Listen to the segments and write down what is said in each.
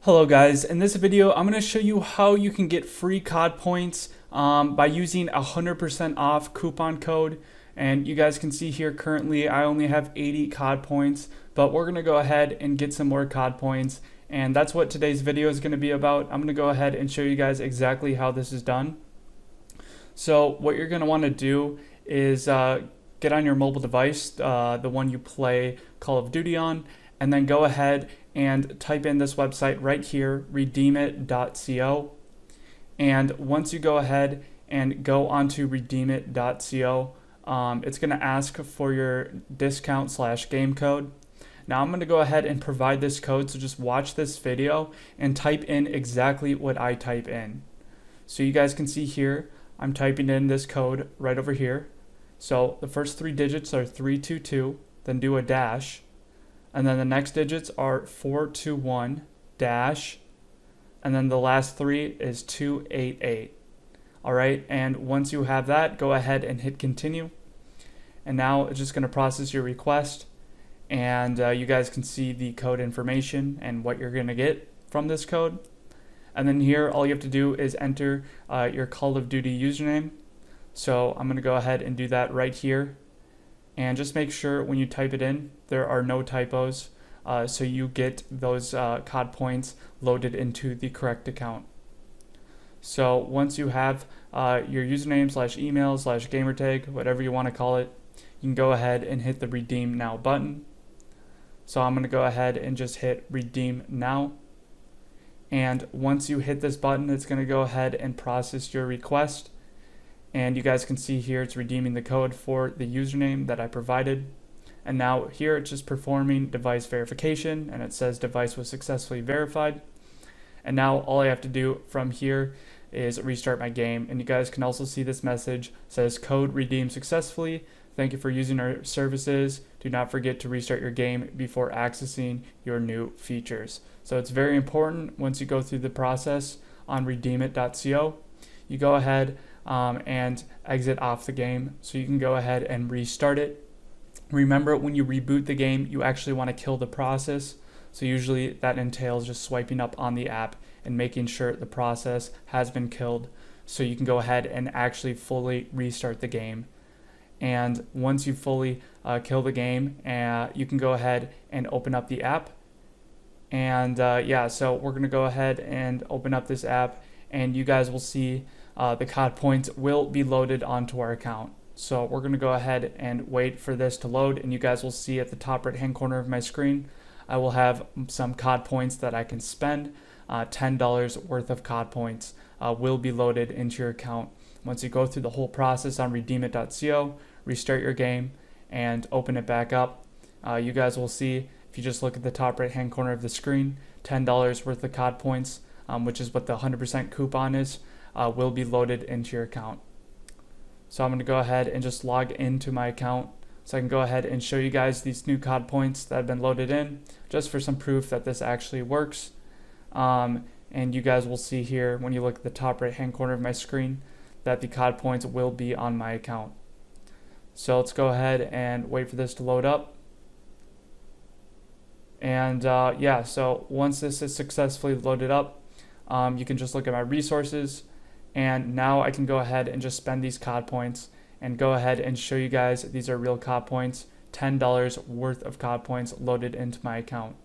Hello guys, in this video I'm going to show you how you can get free COD points by using 100% off coupon code. And you guys can see here currently I only have 80 COD points, but we're going to go ahead and get some more COD points, and that's what today's video is going to be about. I'm going to go ahead and show you guys exactly how this is done. So what you're going to want to do is get on your mobile device, the one you play Call of Duty on, and then go ahead and type in this website right here, redeemit.co. And once you go ahead and go onto redeemit.co, it's going to ask for your discount/game code. Now I'm going to go ahead and provide this code, so just watch this video and type in exactly what I type in. So you guys can see here, I'm typing in this code right over here. So the first three digits are 322, then do a dash. And then the next digits are 421 dash, and then the last three is 288. All right, and once you have that, go ahead and hit continue. And now it's just going to process your request, and you guys can see the code information and what you're going to get from this code. And then here, all you have to do is enter your Call of Duty username. So I'm going to go ahead and do that right here. And just make sure when you type it in, there are no typos, so you get those COD points loaded into the correct account. So once you have your username/email/gamertag, whatever you want to call it, you can go ahead and hit the Redeem Now button. So I'm going to go ahead and just hit Redeem Now. And once you hit this button, it's going to go ahead and process your request. And you guys can see here it's redeeming the code for the username that I provided. And now here it's just performing device verification, and it says device was successfully verified. And now all I have to do from here is restart my game. And you guys can also see this message says code redeemed successfully. Thank you for using our services. Do not forget to restart your game before accessing your new features. So it's very important once you go through the process on redeemit.co, you go ahead and exit off the game, so you can go ahead and restart it. Remember, when you reboot the game, you actually want to kill the process, so usually that entails just swiping up on the app and making sure the process has been killed, so you can go ahead and actually fully restart the game. And once you fully kill the game, you can go ahead and open up the app. And yeah, so we're gonna go ahead and open up this app, and you guys will see the COD points will be loaded onto our account. So we're going to go ahead and wait for this to load, and you guys will see at the top right hand corner of my screen I will have some COD points that I can spend. $10 worth of COD points will be loaded into your account once you go through the whole process on redeemit.co, restart your game, and open it back up. You guys will see, if you just look at the top right hand corner of the screen, $10 worth of COD points, which is what the 100% coupon is, will be loaded into your account. So I'm going to go ahead and just log into my account so I can go ahead and show you guys these new COD points that have been loaded in, just for some proof that this actually works. And you guys will see here when you look at the top right hand corner of my screen that the COD points will be on my account. So let's go ahead and wait for this to load up. And yeah, so once this is successfully loaded up, you can just look at my resources. And now I can go ahead and just spend these COD points and go ahead and show you guys these are real COD points, $10 worth of COD points loaded into my account.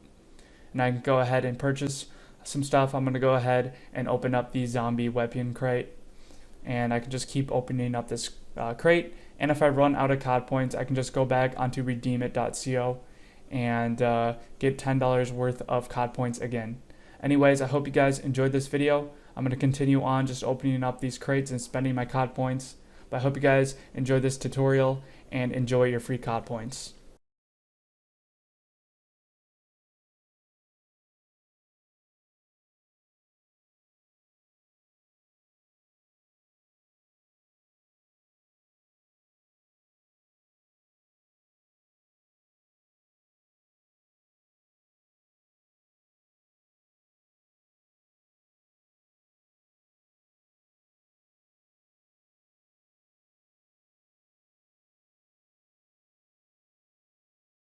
And I can go ahead and purchase some stuff. I'm going to go ahead and open up the zombie weapon crate. And I can just keep opening up this crate. And if I run out of COD points, I can just go back onto redeemit.co and get $10 worth of COD points again. Anyways, I hope you guys enjoyed this video. I'm going to continue on just opening up these crates and spending my COD points. But I hope you guys enjoyed this tutorial and enjoy your free COD points.